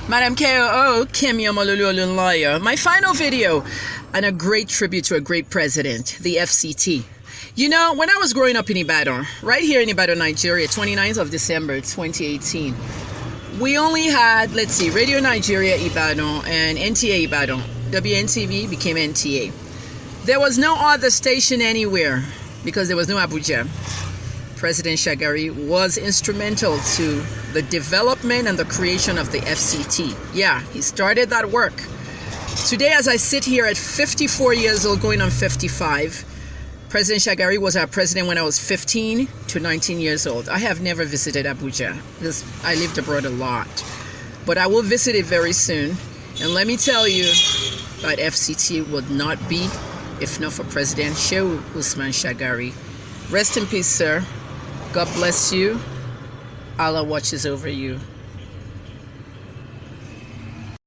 Madam KOO, Kim Yomolulu Lawyer. My final video and a great tribute to a great president, the FCT. You know, when I was growing up in Ibadan, right here in Ibadan, Nigeria, 29th of December 2018, we only had, Radio Nigeria Ibadan and NTA Ibadan. WNTV became NTA. There was no other station anywhere because there was no Abuja. President Shagari was instrumental to the development and the creation of the FCT. Yeah, he started that work. Today, as I sit here at 54 years old, going on 55, President Shagari was our president when I was 15 to 19 years old. I have never visited Abuja because I lived abroad a lot, but I will visit it very soon. And let me tell you that FCT would not be if not for President Shehu Usman Shagari. Rest in peace, sir. God bless you. Allah watches over you.